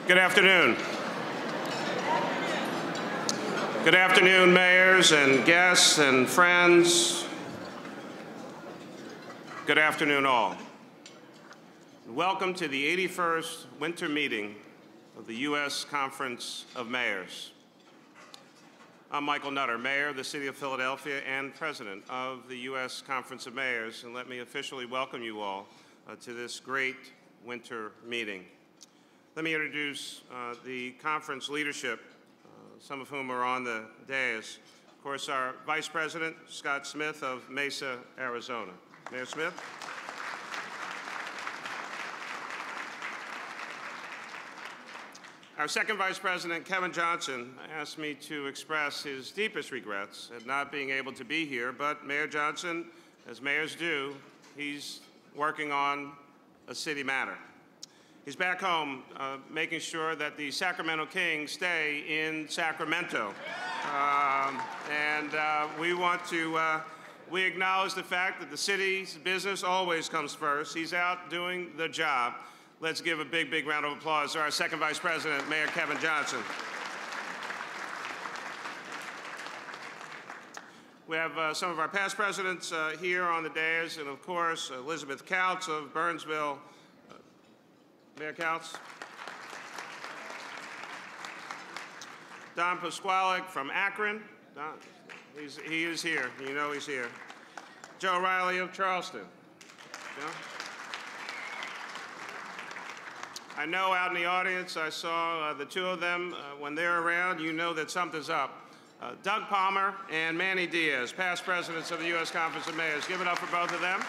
Good afternoon. Good afternoon, mayors and guests and friends. Good afternoon, all. Welcome to the 81st winter meeting of the U.S. Conference of Mayors. I'm Michael Nutter, Mayor of the City of Philadelphia and President of the U.S. Conference of Mayors, and let me officially welcome you all to this great winter meeting. Let me introduce the conference leadership, some of whom are on the dais. Of course, our Vice President, Scott Smith of Mesa, Arizona. Mayor Smith. Our second Vice President, Kevin Johnson, asked me to express his deepest regrets at not being able to be here, but Mayor Johnson, as mayors do, he's working on a city matter. He's back home making sure that the Sacramento Kings stay in Sacramento. We acknowledge the fact that the city's business always comes first. He's out doing the job. Let's give a big, big round of applause to our second Vice President, Mayor Kevin Johnson. We have some of our past presidents here on the dais, and of course, Elizabeth Couts of Burnsville. Mayor Couts. Don Pasquale from Akron. Don, he is here. You know he's here. Joe Riley of Charleston. Joe? I know out in the audience, I saw the two of them. When they're around, you know that something's up. Doug Palmer and Manny Diaz, past presidents of the U.S. Conference of Mayors. Give it up for both of them.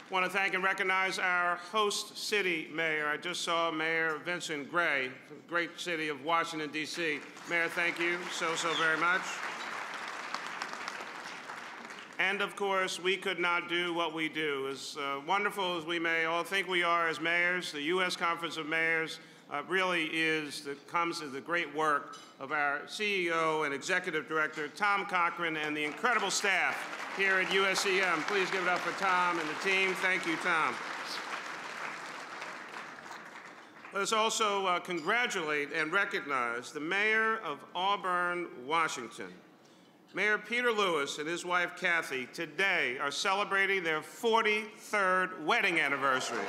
I want to thank and recognize our host city mayor. I just saw Mayor Vincent Gray, from the great city of Washington, D.C. Mayor, thank you so very much. And of course, we could not do what we do. As wonderful as we may all think we are as mayors, the U.S. Conference of Mayors really comes as the great work of our CEO and Executive Director, Tom Cochran, and the incredible staff here at USCM. Please give it up for Tom and the team. Thank you, Tom. Let us also congratulate and recognize the Mayor of Auburn, Washington. Mayor Peter Lewis and his wife, Kathy, today are celebrating their 43rd wedding anniversary.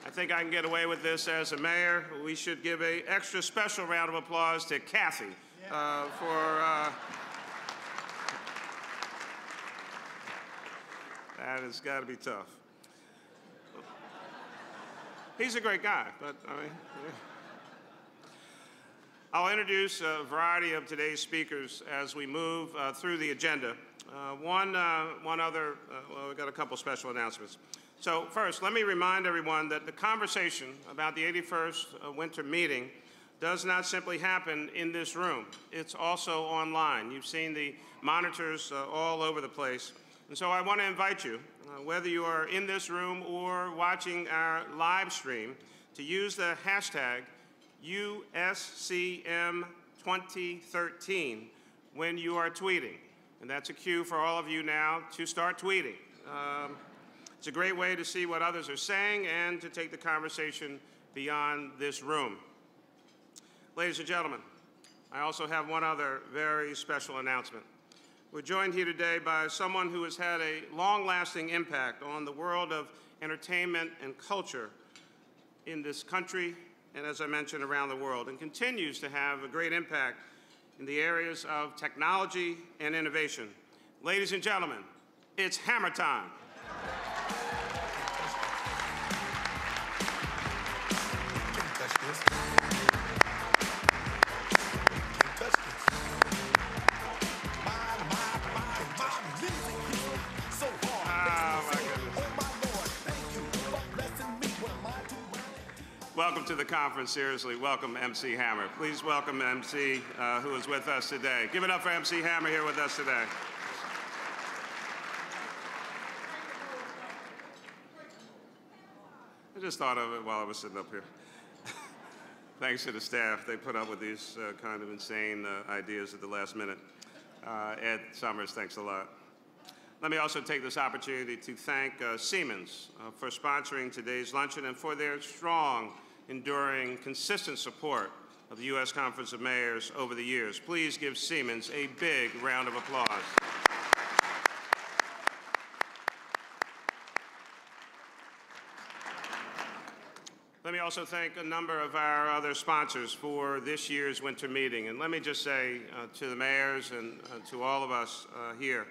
I think I can get away with this as a mayor. We should give an extra special round of applause to Kathy that has got to be tough. He's a great guy, but I mean, yeah. I'll introduce a variety of today's speakers as we move through the agenda. Well, we've got a couple special announcements. So first, let me remind everyone that the conversation about the 81st winter meeting does not simply happen in this room. It's also online. You've seen the monitors all over the place. And so I want to invite you, whether you are in this room or watching our live stream, to use the hashtag USCM2013 when you are tweeting. And that's a cue for all of you now to start tweeting. It's a great way to see what others are saying and to take the conversation beyond this room. Ladies and gentlemen, I also have one other very special announcement. We're joined here today by someone who has had a long-lasting impact on the world of entertainment and culture in this country and, as I mentioned, around the world, and continues to have a great impact in the areas of technology and innovation. Ladies and gentlemen, it's hammer time. Welcome to the conference, seriously. Welcome, MC Hammer. Please welcome MC who is with us today. Give it up for MC Hammer here with us today. I just thought of it while I was sitting up here. Thanks to the staff. They put up with these kind of insane ideas at the last minute. Ed Summers, thanks a lot. Let me also take this opportunity to thank Siemens for sponsoring today's luncheon and for their strong, enduring, consistent support of the U.S. Conference of Mayors over the years. Please give Siemens a big round of applause. Let me also thank a number of our other sponsors for this year's winter meeting. And let me just say to the mayors and to all of us here,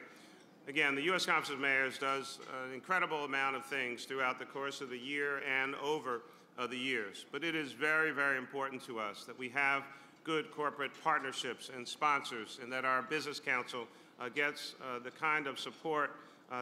again, the U.S. Conference of Mayors does an incredible amount of things throughout the course of the year and over the years. But it is very, very important to us that we have good corporate partnerships and sponsors, and that our Business Council gets the kind of support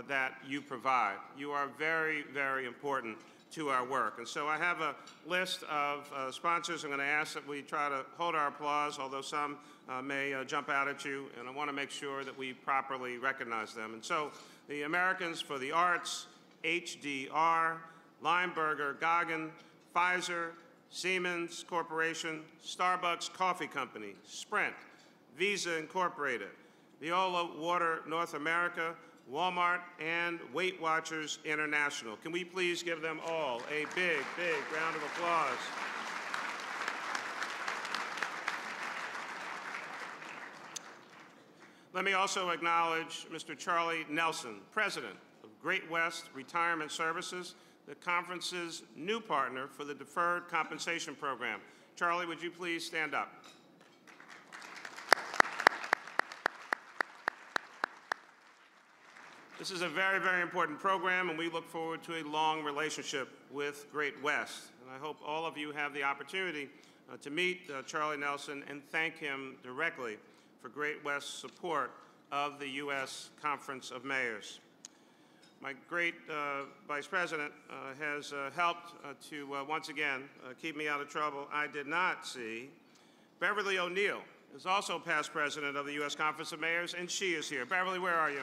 that you provide. You are very, very important to our work. And so I have a list of sponsors. I'm going to ask that we try to hold our applause, although some may jump out at you, and I want to make sure that we properly recognize them. And so the Americans for the Arts, HDR, Lineberger, Goggin, Pfizer, Siemens Corporation, Starbucks Coffee Company, Sprint, Visa Incorporated, Veolia Water North America, Walmart, and Weight Watchers International. Can we please give them all a big, big round of applause? Let me also acknowledge Mr. Charlie Nelson, President of Great West Retirement Services, the conference's new partner for the Deferred Compensation Program. Charlie, would you please stand up? This is a very, very important program, and we look forward to a long relationship with Great West. And I hope all of you have the opportunity to meet Charlie Nelson and thank him directly for Great West's support of the U.S. Conference of Mayors. My great Vice President has helped to once again keep me out of trouble. I did not see Beverly O'Neill is also past president of the U.S. Conference of Mayors, and she is here. Beverly, where are you?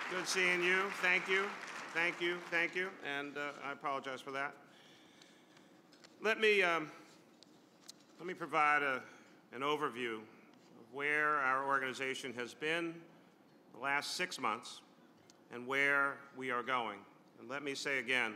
Good seeing you. Thank you. Thank you. Thank you. And I apologize for that. Let me provide an overview of where our organization has been the last 6 months and where we are going. And let me say again,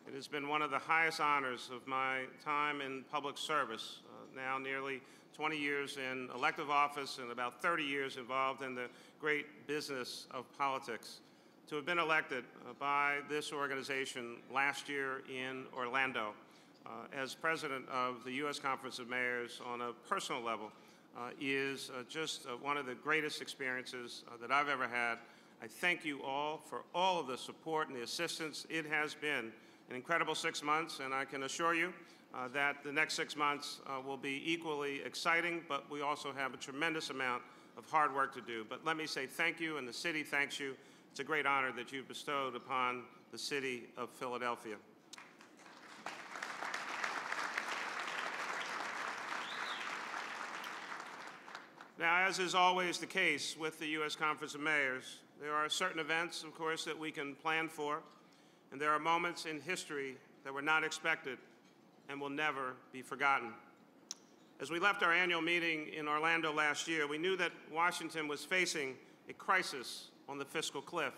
it has been one of the highest honors of my time in public service, now nearly 20 years in elective office and about 30 years involved in the great business of politics, to have been elected by this organization last year in Orlando as president of the U.S. Conference of Mayors on a personal level is just one of the greatest experiences that I've ever had. I thank you all for all of the support and the assistance. It has been an incredible 6 months, and I can assure you that the next 6 months will be equally exciting, but we also have a tremendous amount of hard work to do. But let me say thank you, and the city thanks you. It's a great honor that you've bestowed upon the city of Philadelphia. Now, as is always the case with the U.S. Conference of Mayors, there are certain events, of course, that we can plan for, and there are moments in history that were not expected and will never be forgotten. As we left our annual meeting in Orlando last year, we knew that Washington was facing a crisis on the fiscal cliff.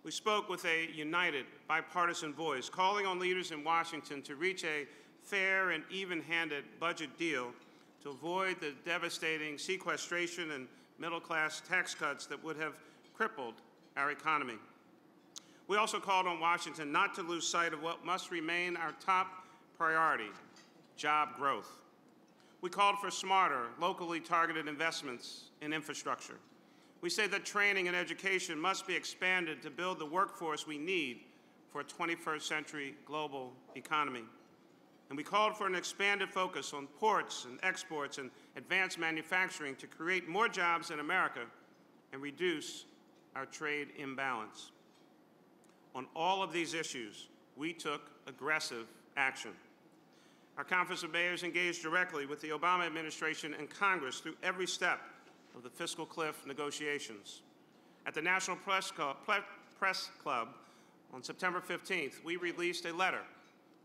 We spoke with a united, bipartisan voice, calling on leaders in Washington to reach a fair and even-handed budget deal to avoid the devastating sequestration and middle-class tax cuts that would have crippled our economy. We also called on Washington not to lose sight of what must remain our top priority, job growth. We called for smarter, locally targeted investments in infrastructure. We say that training and education must be expanded to build the workforce we need for a 21st century global economy. And we called for an expanded focus on ports and exports and advanced manufacturing to create more jobs in America and reduce our trade imbalance. On all of these issues, we took aggressive action. Our Conference of Mayors engaged directly with the Obama administration and Congress through every step of the fiscal cliff negotiations. At the National Press Club on September 15th, we released a letter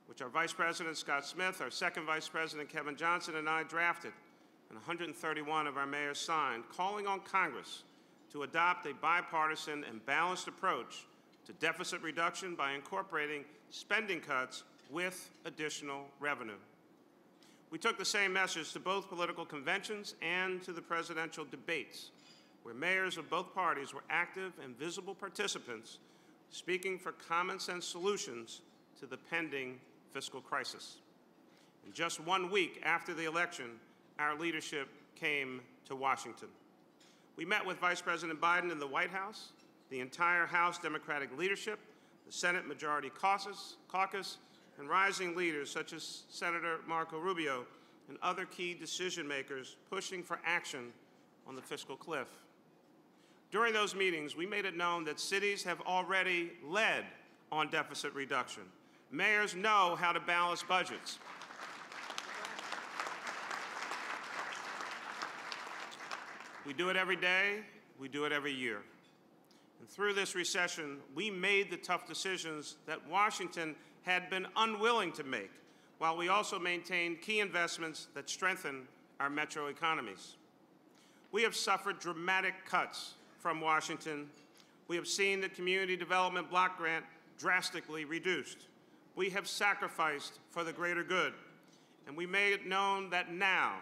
which our Vice President Scott Smith, our second Vice President Kevin Johnson, and I drafted, and 131 of our mayors signed, calling on Congress to adopt a bipartisan and balanced approach to deficit reduction by incorporating spending cuts with additional revenue. We took the same message to both political conventions and to the presidential debates, where mayors of both parties were active and visible participants speaking for common sense solutions to the pending fiscal crisis. And just 1 week after the election, our leadership came to Washington. We met with Vice President Biden in the White House, the entire House Democratic leadership, the Senate Majority Caucus, and rising leaders such as Senator Marco Rubio and other key decision makers pushing for action on the fiscal cliff. During those meetings, we made it known that cities have already led on deficit reduction. Mayors know how to balance budgets. We do it every day, we do it every year. And through this recession, we made the tough decisions that Washington had been unwilling to make, while we also maintained key investments that strengthen our metro economies. We have suffered dramatic cuts from Washington. We have seen the Community Development Block Grant drastically reduced. We have sacrificed for the greater good, and we made it known that now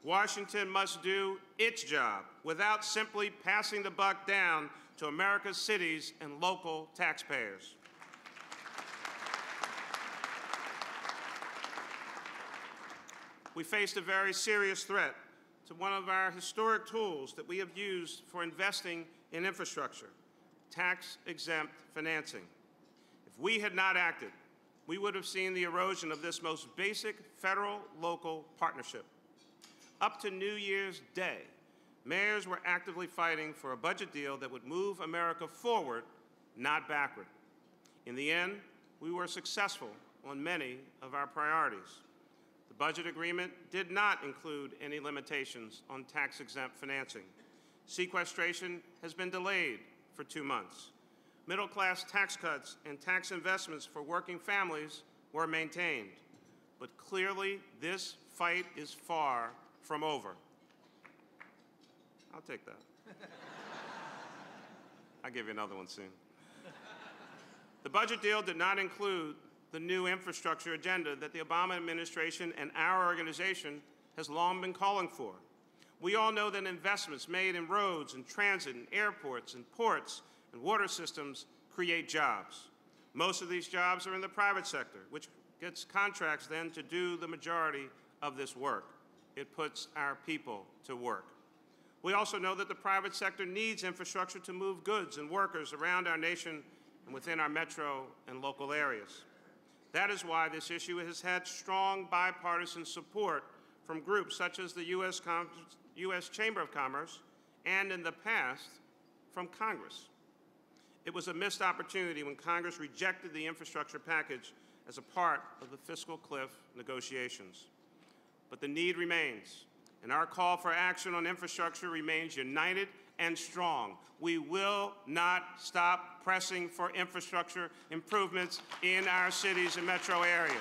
Washington must do its job without simply passing the buck down to America's cities and local taxpayers. We faced a very serious threat to one of our historic tools that we have used for investing in infrastructure, tax-exempt financing. If we had not acted, we would have seen the erosion of this most basic federal-local partnership. Up to New Year's Day, mayors were actively fighting for a budget deal that would move America forward, not backward. In the end, we were successful on many of our priorities. The budget agreement did not include any limitations on tax-exempt financing. Sequestration has been delayed for 2 months. Middle-class tax cuts and tax investments for working families were maintained. But clearly, this fight is far from over. I'll take that. I'll give you another one soon. The budget deal did not include the new infrastructure agenda that the Obama administration and our organization has long been calling for. We all know that investments made in roads and transit and airports and ports and water systems create jobs. Most of these jobs are in the private sector, which gets contracts then to do the majority of this work. It puts our people to work. We also know that the private sector needs infrastructure to move goods and workers around our nation and within our metro and local areas. That is why this issue has had strong bipartisan support from groups such as the U.S. Chamber of Commerce and, in the past, from Congress. It was a missed opportunity when Congress rejected the infrastructure package as a part of the fiscal cliff negotiations. But the need remains, and our call for action on infrastructure remains united and strong. We will not stop pressing for infrastructure improvements in our cities and metro areas.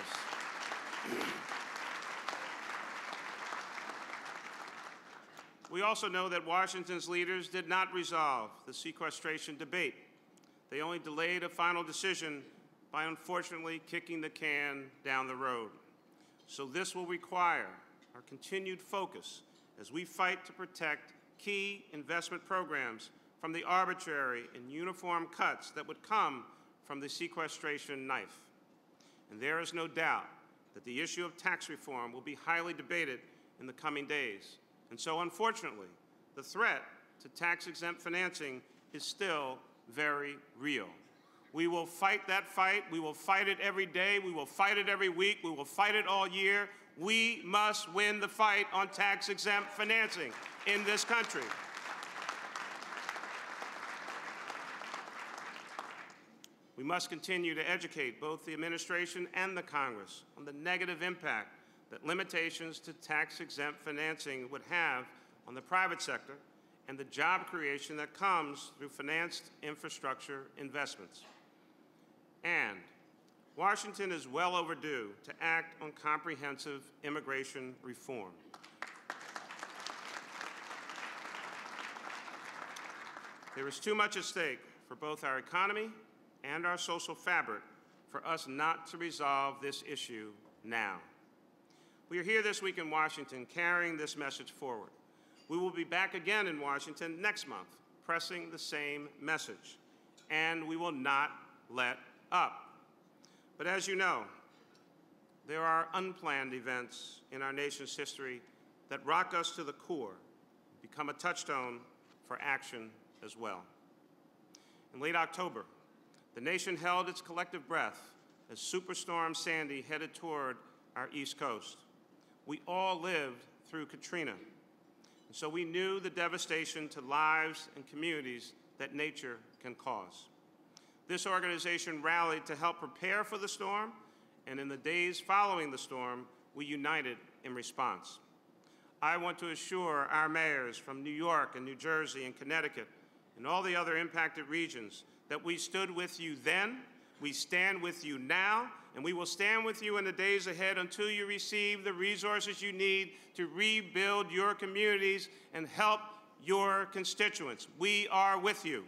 We also know that Washington's leaders did not resolve the sequestration debate. They only delayed a final decision by unfortunately kicking the can down the road. So this will require our continued focus as we fight to protect key investment programs from the arbitrary and uniform cuts that would come from the sequestration knife. And there is no doubt that the issue of tax reform will be highly debated in the coming days. And so, unfortunately, the threat to tax-exempt financing is still very real. We will fight that fight. We will fight it every day. We will fight it every week. We will fight it all year. We must win the fight on tax-exempt financing in this country. We must continue to educate both the administration and the Congress on the negative impact that limitations to tax-exempt financing would have on the private sector and the job creation that comes through financed infrastructure investments. And Washington is well overdue to act on comprehensive immigration reform. There is too much at stake for both our economy and our social fabric for us not to resolve this issue now. We are here this week in Washington carrying this message forward. We will be back again in Washington next month, pressing the same message, and we will not let up. But as you know, there are unplanned events in our nation's history that rock us to the core, become a touchstone for action as well. In late October, the nation held its collective breath as Superstorm Sandy headed toward our East Coast. We all lived through Katrina, and so we knew the devastation to lives and communities that nature can cause. This organization rallied to help prepare for the storm, and in the days following the storm, we united in response. I want to assure our mayors from New York and New Jersey and Connecticut and all the other impacted regions that we stood with you then, we stand with you now, and we will stand with you in the days ahead until you receive the resources you need to rebuild your communities and help your constituents. We are with you.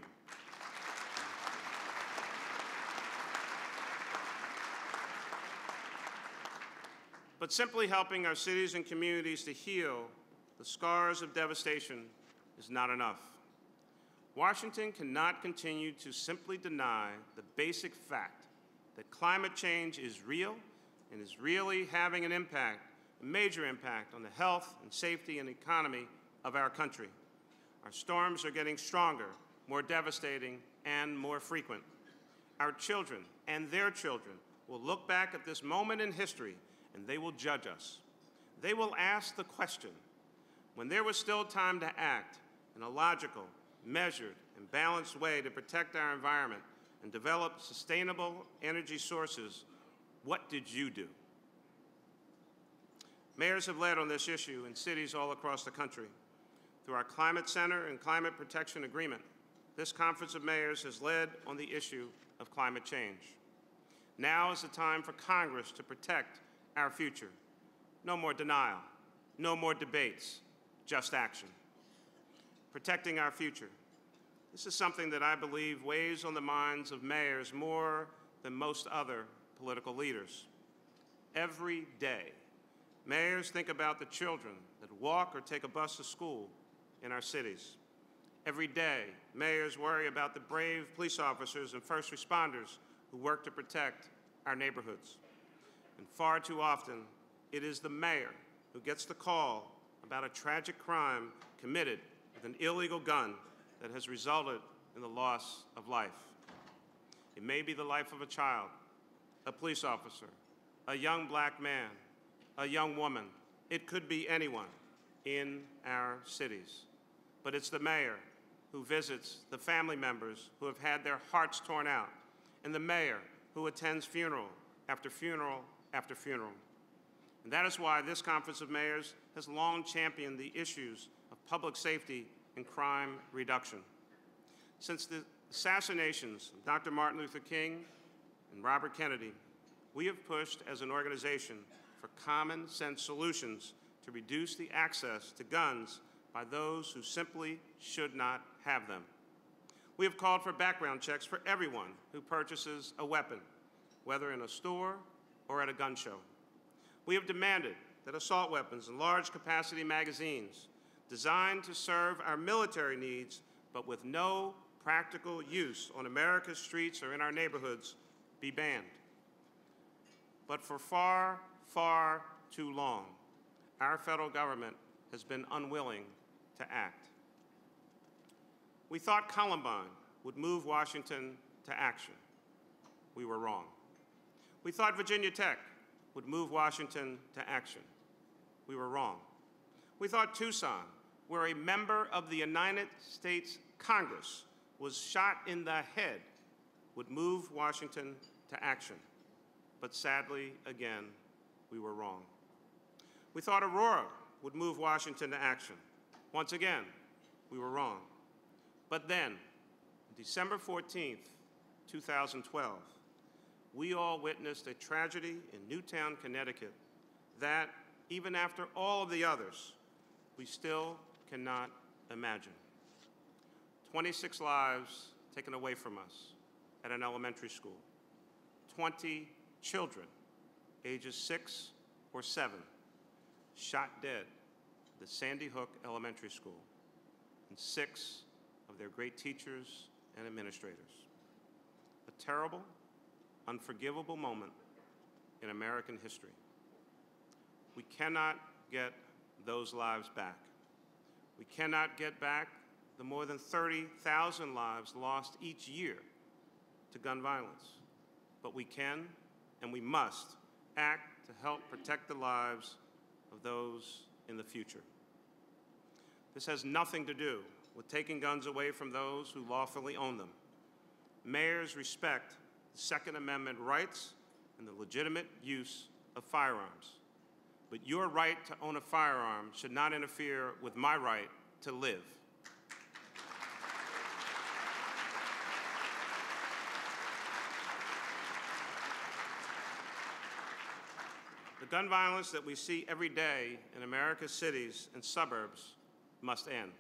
But simply helping our cities and communities to heal the scars of devastation is not enough. Washington cannot continue to simply deny the basic fact that climate change is real and is really having an impact, a major impact on the health and safety and economy of our country. Our storms are getting stronger, more devastating, and more frequent. Our children and their children will look back at this moment in history and they will judge us. They will ask the question, when there was still time to act in a logical, measured, and balanced way to protect our environment and develop sustainable energy sources, what did you do? Mayors have led on this issue in cities all across the country. Through our Climate Center and Climate Protection Agreement, this Conference of Mayors has led on the issue of climate change. Now is the time for Congress to protect our future. No more denial, no more debates, just action. Protecting our future. This is something that I believe weighs on the minds of mayors more than most other political leaders. Every day, mayors think about the children that walk or take a bus to school in our cities. Every day, mayors worry about the brave police officers and first responders who work to protect our neighborhoods. And far too often, it is the mayor who gets the call about a tragic crime committed with an illegal gun that has resulted in the loss of life. It may be the life of a child, a police officer, a young black man, a young woman. It could be anyone in our cities. But it's the mayor who visits the family members who have had their hearts torn out, and the mayor who attends funeral after funeral after funeral. And that is why this Conference of Mayors has long championed the issues of public safety and crime reduction. Since the assassinations of Dr. Martin Luther King and Robert Kennedy, we have pushed as an organization for common sense solutions to reduce the access to guns by those who simply should not have them. We have called for background checks for everyone who purchases a weapon, whether in a store or at a gun show. We have demanded that assault weapons and large capacity magazines designed to serve our military needs but with no practical use on America's streets or in our neighborhoods be banned. But for far, far too long, our federal government has been unwilling to act. We thought Columbine would move Washington to action. We were wrong. We thought Virginia Tech would move Washington to action. We were wrong. We thought Tucson, where a member of the United States Congress was shot in the head, would move Washington to action. But sadly, again, we were wrong. We thought Aurora would move Washington to action. Once again, we were wrong. But then, December 14th, 2012, we all witnessed a tragedy in Newtown, Connecticut that, even after all of the others, we still cannot imagine. 26 lives taken away from us at an elementary school. 20 children, ages 6 or 7, shot dead at the Sandy Hook Elementary School, and 6 of their great teachers and administrators. A terrible, unforgivable moment in American history. We cannot get those lives back. We cannot get back the more than 30,000 lives lost each year to gun violence. But we can and we must act to help protect the lives of those in the future. This has nothing to do with taking guns away from those who lawfully own them. Mayors respect the Second Amendment rights and the legitimate use of firearms. But your right to own a firearm should not interfere with my right to live. The gun violence that we see every day in America's cities and suburbs must end.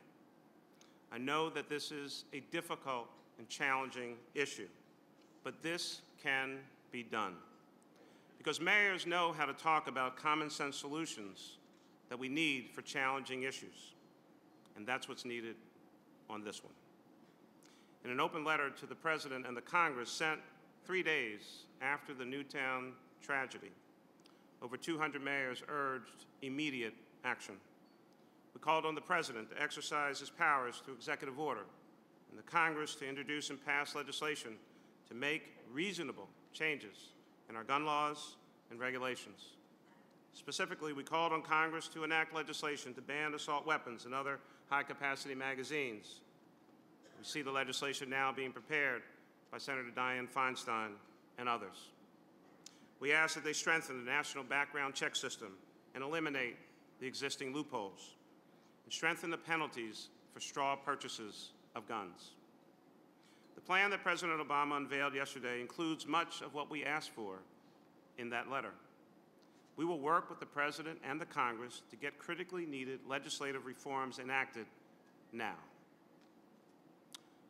I know that this is a difficult and challenging issue, but this can be done. Because mayors know how to talk about common sense solutions that we need for challenging issues. And that's what's needed on this one. In an open letter to the President and the Congress sent 3 days after the Newtown tragedy, over 200 mayors urged immediate action. We called on the President to exercise his powers through executive order and the Congress to introduce and pass legislation to make reasonable changes in our gun laws and regulations. Specifically, we called on Congress to enact legislation to ban assault weapons and other high-capacity magazines. We see the legislation now being prepared by Senator Dianne Feinstein and others. We ask that they strengthen the national background check system and eliminate the existing loopholes, and strengthen the penalties for straw purchases of guns. The plan that President Obama unveiled yesterday includes much of what we asked for in that letter. We will work with the President and the Congress to get critically needed legislative reforms enacted now.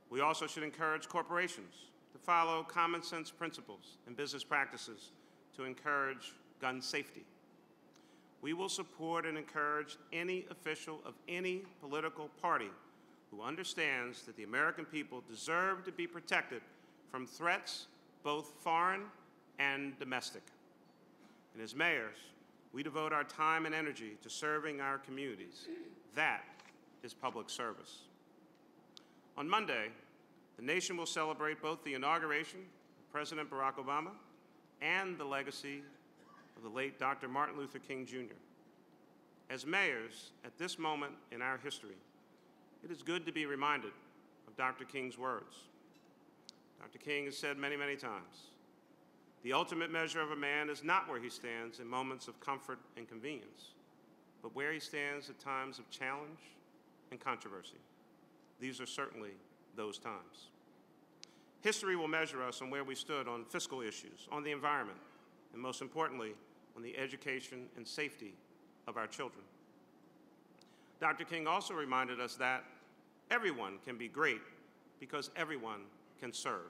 We also should encourage corporations to follow common sense principles and business practices to encourage gun safety. We will support and encourage any official of any political party who understands that the American people deserve to be protected from threats, both foreign and domestic. And as mayors, we devote our time and energy to serving our communities. That is public service. On Monday, the nation will celebrate both the inauguration of President Barack Obama and the legacy of the late Dr. Martin Luther King, Jr. As mayors, at this moment in our history, it is good to be reminded of Dr. King's words. Dr. King has said many, many times, the ultimate measure of a man is not where he stands in moments of comfort and convenience, but where he stands at times of challenge and controversy. These are certainly those times. History will measure us on where we stood on fiscal issues, on the environment, and most importantly, on the education and safety of our children. Dr. King also reminded us that everyone can be great because everyone can serve.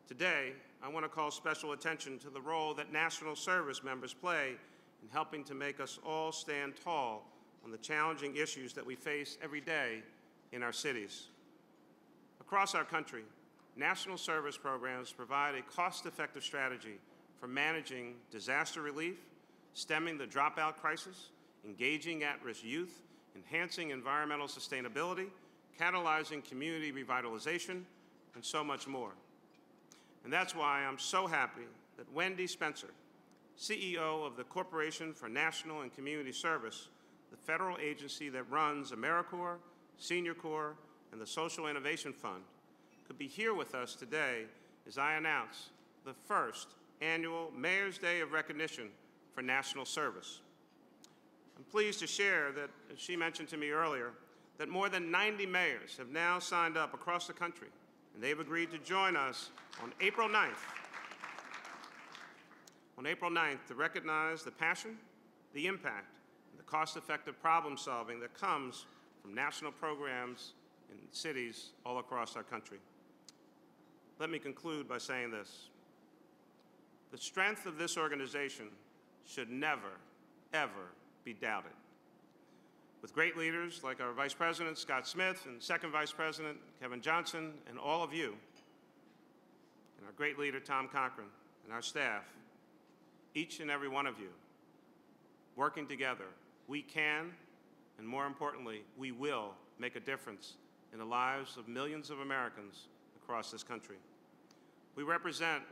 Today, I want to call special attention to the role that national service members play in helping to make us all stand tall on the challenging issues that we face every day in our cities. Across our country, national service programs provide a cost-effective strategy for managing disaster relief, stemming the dropout crisis, engaging at-risk youth, enhancing environmental sustainability, catalyzing community revitalization, and so much more. And that's why I'm so happy that Wendy Spencer, CEO of the Corporation for National and Community Service, the federal agency that runs AmeriCorps, Senior Corps, and the Social Innovation Fund, could be here with us today as I announce the first annual Mayor's Day of Recognition for National Service. I'm pleased to share that, as she mentioned to me earlier, that more than 90 mayors have now signed up across the country, and they've agreed to join us on April 9th on April 9th to recognize the passion, the impact, and the cost-effective problem solving that comes from national programs in cities all across our country. Let me conclude by saying this. The strength of this organization should never, ever be doubted. With great leaders like our Vice President, Scott Smith, and Second Vice President, Kevin Johnson, and all of you, and our great leader, Tom Cochran, and our staff, each and every one of you, working together, we can, and more importantly, we will make a difference in the lives of millions of Americans across this country. We represent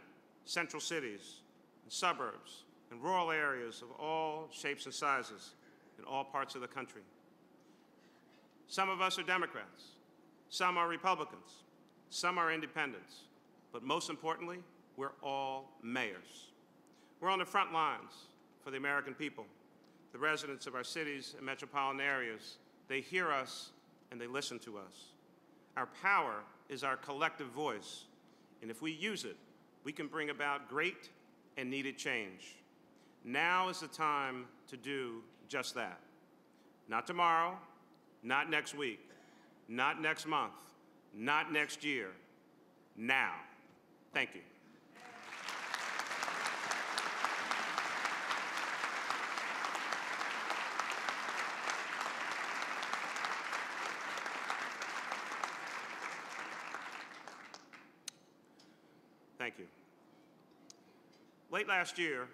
central cities and suburbs and rural areas of all shapes and sizes in all parts of the country. Some of us are Democrats, some are Republicans, some are independents, but most importantly, we're all mayors. We're on the front lines for the American people, the residents of our cities and metropolitan areas. They hear us and they listen to us. Our power is our collective voice, and if we use it, we can bring about great and needed change. Now is the time to do just that. Not tomorrow, not next week, not next month, not next year. Now. Thank you. Thank you. Late last year,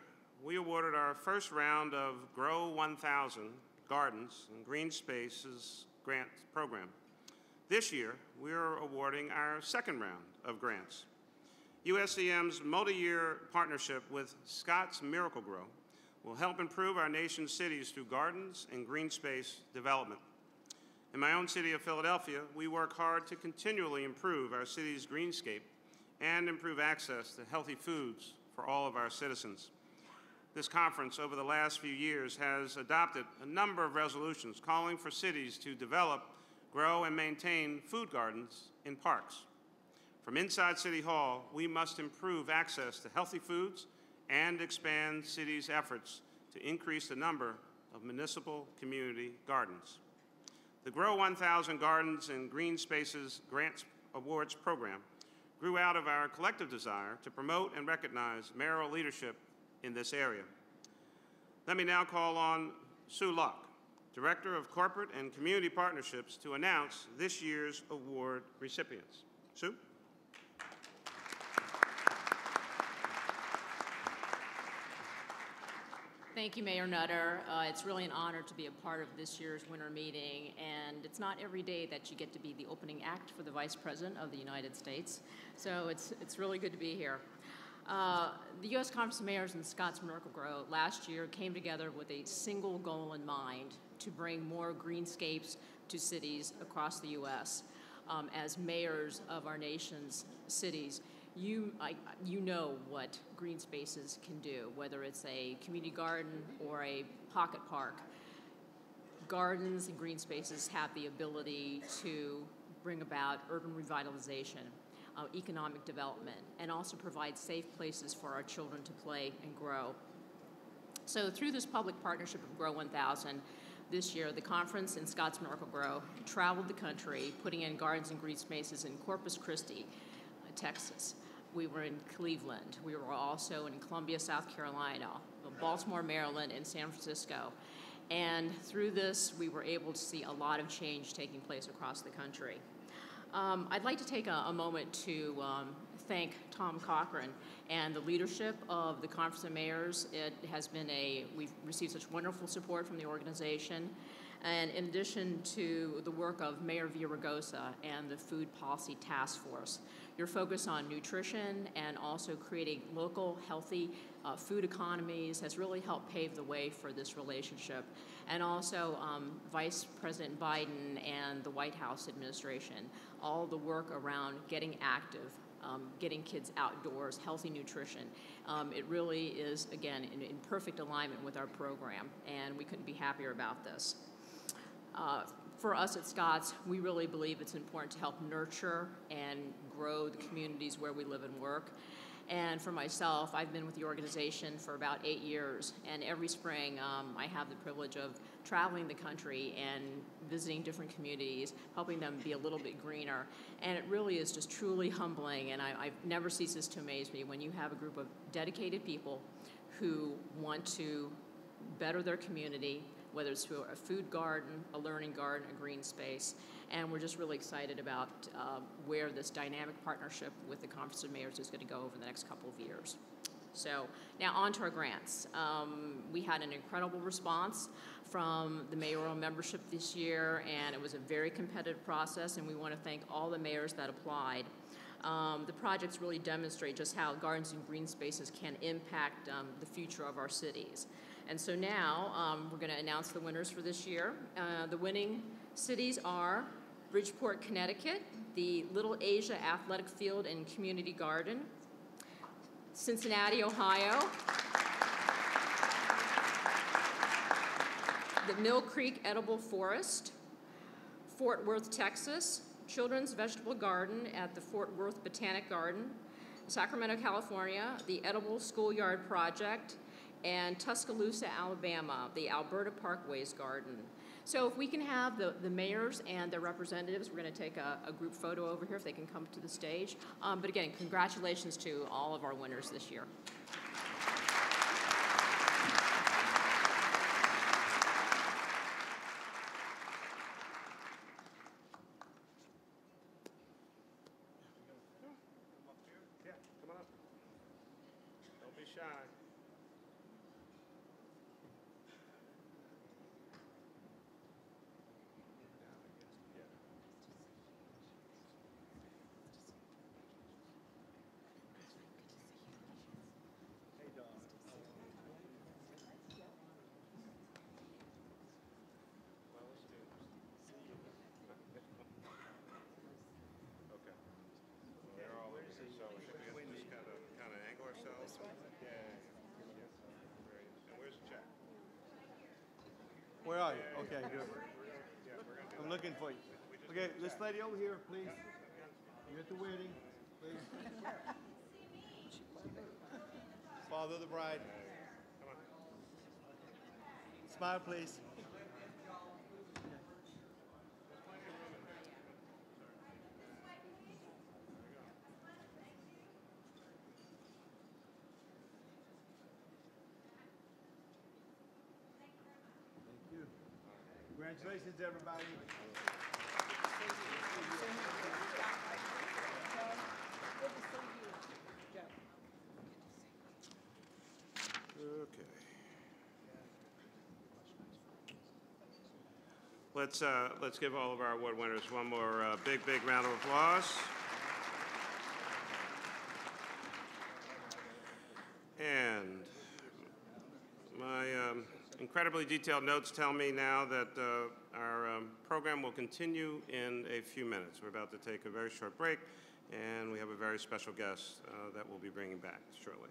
we awarded our first round of Grow 1,000 Gardens and Green Spaces grant program. This year, we are awarding our second round of grants. USCM's multi-year partnership with Scott's Miracle-Gro will help improve our nation's cities through gardens and green space development. In my own city of Philadelphia, we work hard to continually improve our city's greenscape and improve access to healthy foods for all of our citizens. This conference over the last few years has adopted a number of resolutions calling for cities to develop, grow, and maintain food gardens in parks. From inside City Hall, we must improve access to healthy foods and expand cities' efforts to increase the number of municipal community gardens. The Grow 1,000 Gardens and Green Spaces Grants Awards program grew out of our collective desire to promote and recognize mayoral leadership in this area. Let me now call on Sue Locke, Director of Corporate and Community Partnerships, to announce this year's award recipients. Sue? Thank you, Mayor Nutter. It's really an honor to be a part of this year's winter meeting, and it's not every day that you get to be the opening act for the Vice President of the United States, so it's really good to be here. The U.S. Conference of Mayors and Scott's Miracle-Gro last year came together with a single goal in mind: to bring more greenscapes to cities across the U.S. As mayors of our nation's cities, you know what green spaces can do, whether it's a community garden or a pocket park. Gardens and green spaces have the ability to bring about urban revitalization, economic development, and also provide safe places for our children to play and grow. So through this public partnership of Grow 1,000, this year, the conference and Scott's Miracle-Gro traveled the country, putting in gardens and green spaces in Corpus Christi, Texas. We were in Cleveland. We were also in Columbia, South Carolina, Baltimore, Maryland, and San Francisco. And through this, we were able to see a lot of change taking place across the country. I'd like to take a moment to thank Tom Cochran and the leadership of the Conference of Mayors. It has been we've received such wonderful support from the organization. And in addition to the work of Mayor Villaraigosa and the Food Policy Task Force, your focus on nutrition and also creating local, healthy food economies has really helped pave the way for this relationship. And also Vice President Biden and the White House administration, all the work around getting active, getting kids outdoors, healthy nutrition. It really is, again, in perfect alignment with our program, and we couldn't be happier about this. For us at Scott's, we really believe it's important to help nurture and grow the communities where we live and work. And for myself, I've been with the organization for about 8 years, and every spring I have the privilege of traveling the country and visiting different communities, helping them be a little bit greener. And it really is just truly humbling, and I've never ceases to amaze me when you have a group of dedicated people who want to better their community, whether it's through a food garden, a learning garden, a green space. And we're just really excited about where this dynamic partnership with the Conference of Mayors is going to go over the next couple of years. So now on to our grants. We had an incredible response from the mayoral membership this year, and it was a very competitive process, and we want to thank all the mayors that applied. The projects really demonstrate just how gardens and green spaces can impact the future of our cities. And so now we're going to announce the winners for this year. The winning cities are Bridgeport, Connecticut, the Little Asia Athletic Field and Community Garden, Cincinnati, Ohio, the Mill Creek Edible Forest, Fort Worth, Texas, Children's Vegetable Garden at the Fort Worth Botanic Garden, Sacramento, California, the Edible Schoolyard Project, and Tuscaloosa, Alabama, the Alberta Parkways Garden. So if we can have the mayors and their representatives, we're going to take a group photo over here if they can come to the stage. But again, congratulations to all of our winners this year. Yeah, come on up. Don't be shy. Where are you? Okay, good. I'm looking for you. Okay, this lady over here, please. You're at the wedding, please. Father of the bride. Smile, please. Congratulations, everybody. Okay. Let's give all of our award winners one more big round of applause. And my incredibly detailed notes tell me now that our program will continue in a few minutes. We're about to take a very short break, and we have a very special guest that we'll be bringing back shortly.